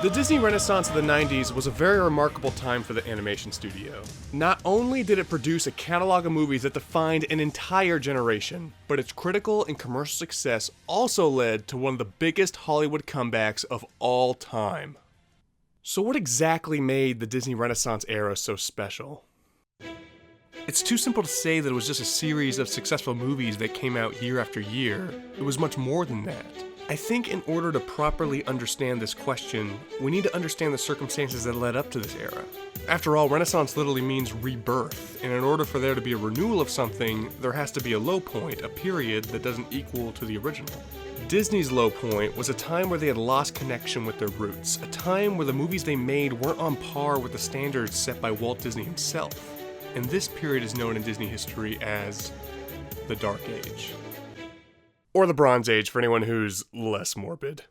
The Disney Renaissance of the 90s was a very remarkable time for the animation studio. Not only did it produce a catalog of movies that defined an entire generation, but its critical and commercial success also led to one of the biggest Hollywood comebacks of all time. So what exactly made the Disney Renaissance era so special? It's too simple to say that it was just a series of successful movies that came out year after year. It was much more than that. I think in order to properly understand this question, we need to understand the circumstances that led up to this era. After all, Renaissance literally means rebirth, and in order for there to be a renewal of something, there has to be a low point, a period that doesn't equal to the original. Disney's low point was a time where they had lost connection with their roots, a time where the movies they made weren't on par with the standards set by Walt Disney himself. And this period is known in Disney history as the Dark Age. Or the Bronze Age for anyone who's less morbid.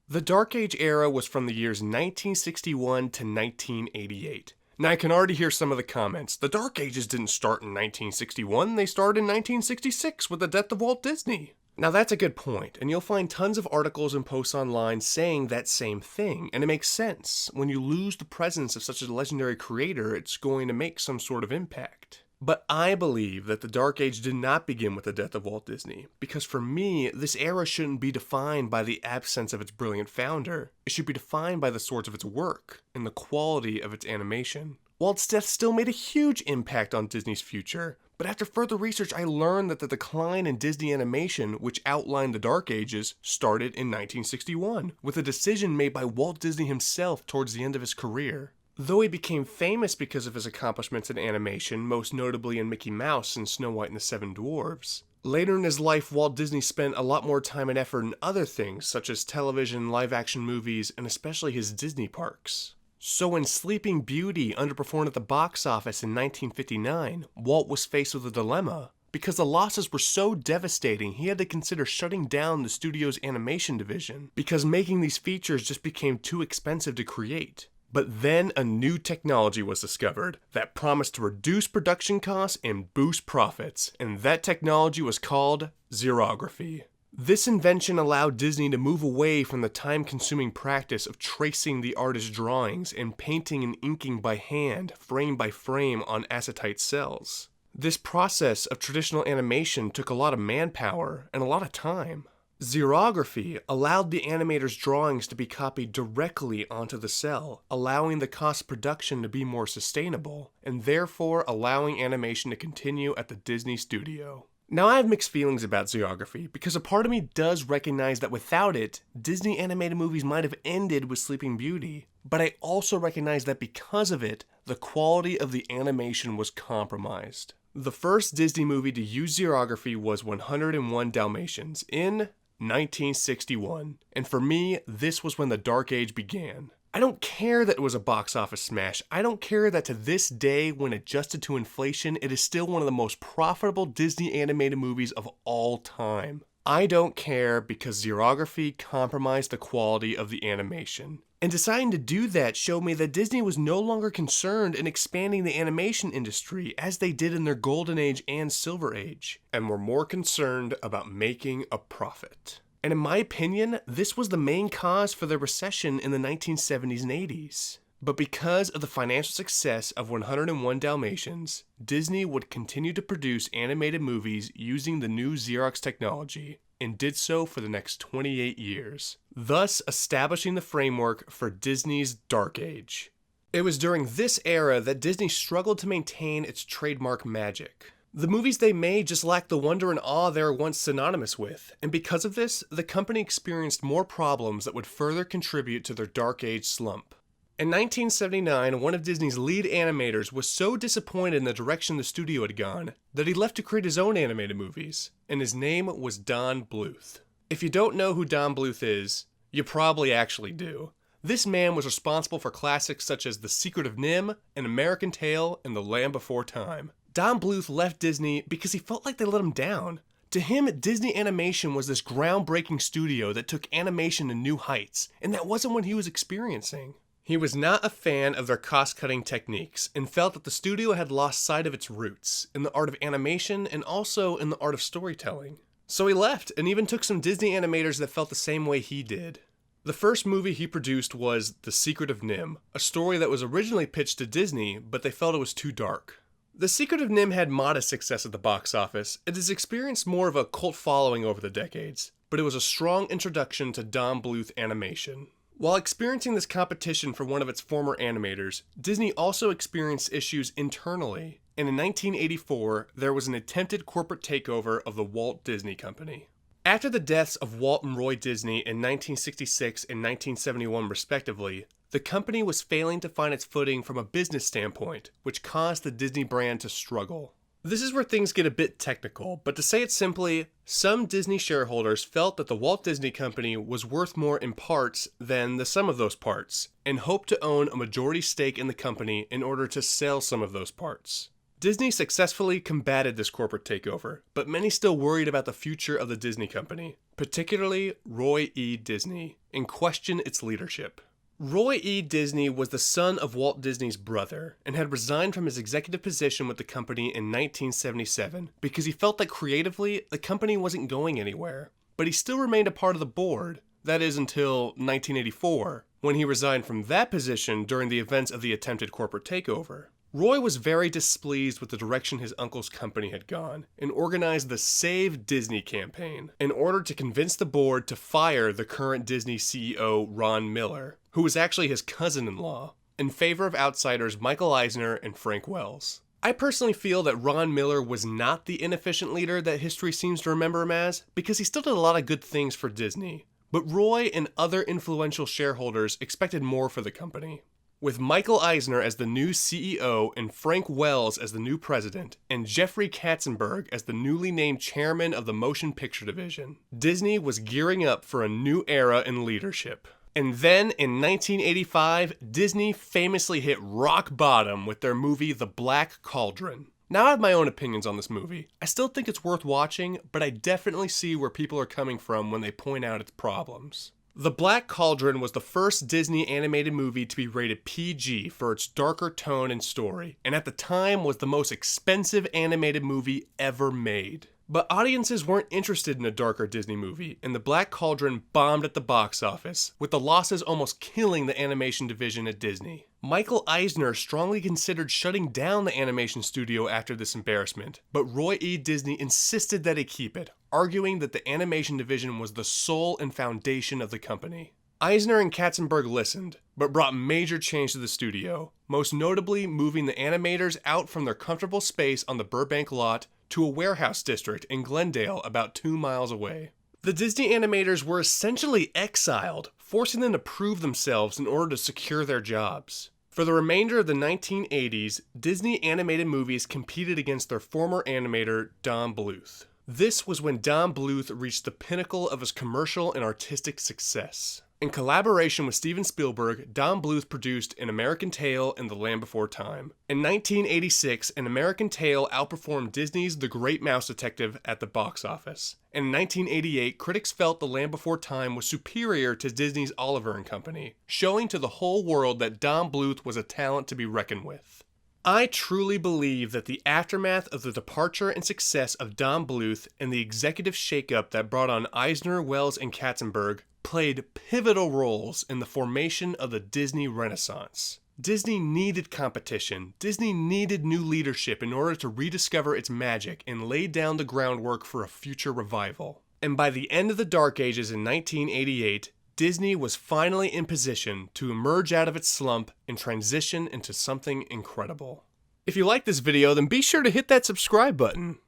The Dark Age era was from the years 1961 to 1988. Now I can already hear some of the comments. The Dark Ages didn't start in 1961, they started in 1966 with the death of Walt Disney. Now that's a good point, and you'll find tons of articles and posts online saying that same thing, and it makes sense. When you lose the presence of such a legendary creator, it's going to make some sort of impact. But I believe that the Dark Age did not begin with the death of Walt Disney, because for me, this era shouldn't be defined by the absence of its brilliant founder. It should be defined by the sorts of its work, and the quality of its animation. Walt's death still made a huge impact on Disney's future, but after further research I learned that the decline in Disney animation, which outlined the Dark Ages, started in 1961, with a decision made by Walt Disney himself towards the end of his career. Though he became famous because of his accomplishments in animation, most notably in Mickey Mouse and Snow White and the Seven Dwarfs, later in his life Walt Disney spent a lot more time and effort in other things, such as television, live-action movies, and especially his Disney parks. So when Sleeping Beauty underperformed at the box office in 1959, Walt was faced with a dilemma. Because the losses were so devastating, he had to consider shutting down the studio's animation division, because making these features just became too expensive to create. But then a new technology was discovered that promised to reduce production costs and boost profits, and that technology was called xerography. This invention allowed Disney to move away from the time-consuming practice of tracing the artist's drawings and painting and inking by hand, frame by frame, on acetate cells. This process of traditional animation took a lot of manpower and a lot of time. Xerography allowed the animator's drawings to be copied directly onto the cell, allowing the cost of production to be more sustainable, and therefore allowing animation to continue at the Disney studio. Now I have mixed feelings about xerography, because a part of me does recognize that without it, Disney animated movies might have ended with Sleeping Beauty, but I also recognize that because of it, the quality of the animation was compromised. The first Disney movie to use xerography was 101 Dalmatians in 1961, and for me, this was when the Dark Age began. I don't care that it was a box office smash. I don't care that to this day, when adjusted to inflation, it is still one of the most profitable Disney animated movies of all time. I don't care because xerography compromised the quality of the animation. And deciding to do that showed me that Disney was no longer concerned in expanding the animation industry as they did in their Golden Age and Silver Age, and were more concerned about making a profit. And in my opinion, this was the main cause for the recession in the 1970s and 80s. But because of the financial success of 101 Dalmatians, Disney would continue to produce animated movies using the new Xerox technology, and did so for the next 28 years, thus establishing the framework for Disney's Dark Age. It was during this era that Disney struggled to maintain its trademark magic. The movies they made just lacked the wonder and awe they were once synonymous with, and because of this, the company experienced more problems that would further contribute to their Dark Age slump. In 1979, one of Disney's lead animators was so disappointed in the direction the studio had gone that he left to create his own animated movies, and his name was Don Bluth. If you don't know who Don Bluth is, you probably actually do. This man was responsible for classics such as The Secret of NIMH, An American Tail, and The Land Before Time. Don Bluth left Disney because he felt like they let him down. To him, Disney Animation was this groundbreaking studio that took animation to new heights, and that wasn't what he was experiencing. He was not a fan of their cost-cutting techniques, and felt that the studio had lost sight of its roots, in the art of animation and also in the art of storytelling. So he left, and even took some Disney animators that felt the same way he did. The first movie he produced was The Secret of NIMH, a story that was originally pitched to Disney, but they felt it was too dark. The Secret of NIMH had modest success at the box office. It has experienced more of a cult following over the decades, but it was a strong introduction to Don Bluth animation. While experiencing this competition from one of its former animators, Disney also experienced issues internally, and in 1984, there was an attempted corporate takeover of the Walt Disney Company. After the deaths of Walt and Roy Disney in 1966 and 1971 respectively, the company was failing to find its footing from a business standpoint, which caused the Disney brand to struggle. This is where things get a bit technical, but to say it simply, some Disney shareholders felt that the Walt Disney Company was worth more in parts than the sum of those parts, and hoped to own a majority stake in the company in order to sell some of those parts. Disney successfully combated this corporate takeover, but many still worried about the future of the Disney Company, particularly Roy E. Disney, and questioned its leadership. Roy E. Disney was the son of Walt Disney's brother and had resigned from his executive position with the company in 1977 because he felt that creatively the company wasn't going anywhere. But he still remained a part of the board, that is until 1984, when he resigned from that position during the events of the attempted corporate takeover. Roy was very displeased with the direction his uncle's company had gone and organized the Save Disney campaign in order to convince the board to fire the current Disney CEO Ron Miller, who was actually his cousin-in-law, in favor of outsiders Michael Eisner and Frank Wells. I personally feel that Ron Miller was not the inefficient leader that history seems to remember him as, because he still did a lot of good things for Disney. But Roy and other influential shareholders expected more for the company. With Michael Eisner as the new CEO and Frank Wells as the new president, and Jeffrey Katzenberg as the newly named chairman of the motion picture division, Disney was gearing up for a new era in leadership. And then, in 1985, Disney famously hit rock bottom with their movie The Black Cauldron. Now I have my own opinions on this movie. I still think it's worth watching, but I definitely see where people are coming from when they point out its problems. The Black Cauldron was the first Disney animated movie to be rated PG for its darker tone and story, and at the time was the most expensive animated movie ever made. But audiences weren't interested in a darker Disney movie, and The Black Cauldron bombed at the box office, with the losses almost killing the animation division at Disney. Michael Eisner strongly considered shutting down the animation studio after this embarrassment, but Roy E. Disney insisted that he keep it, arguing that the animation division was the soul and foundation of the company. Eisner and Katzenberg listened, but brought major change to the studio, most notably moving the animators out from their comfortable space on the Burbank lot to a warehouse district in Glendale about 2 miles away. The Disney animators were essentially exiled, forcing them to prove themselves in order to secure their jobs. For the remainder of the 1980s, Disney animated movies competed against their former animator, Don Bluth. This was when Don Bluth reached the pinnacle of his commercial and artistic success. In collaboration with Steven Spielberg, Don Bluth produced An American Tail and The Land Before Time. In 1986, An American Tail outperformed Disney's The Great Mouse Detective at the box office. And in 1988, critics felt The Land Before Time was superior to Disney's Oliver & Company, showing to the whole world that Don Bluth was a talent to be reckoned with. I truly believe that the aftermath of the departure and success of Don Bluth and the executive shakeup that brought on Eisner, Wells, and Katzenberg played pivotal roles in the formation of the Disney Renaissance. Disney needed competition. Disney needed new leadership in order to rediscover its magic and lay down the groundwork for a future revival. And by the end of the Dark Ages in 1988, Disney was finally in position to emerge out of its slump and transition into something incredible. If you like this video, then be sure to hit that subscribe button.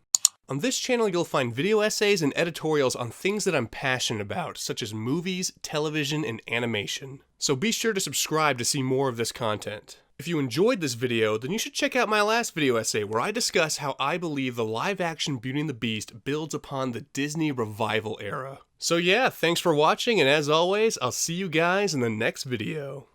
On this channel, you'll find video essays and editorials on things that I'm passionate about, such as movies, television, and animation. So be sure to subscribe to see more of this content. If you enjoyed this video, then you should check out my last video essay where I discuss how I believe the live-action Beauty and the Beast builds upon the Disney revival era. So yeah, thanks for watching, and as always, I'll see you guys in the next video.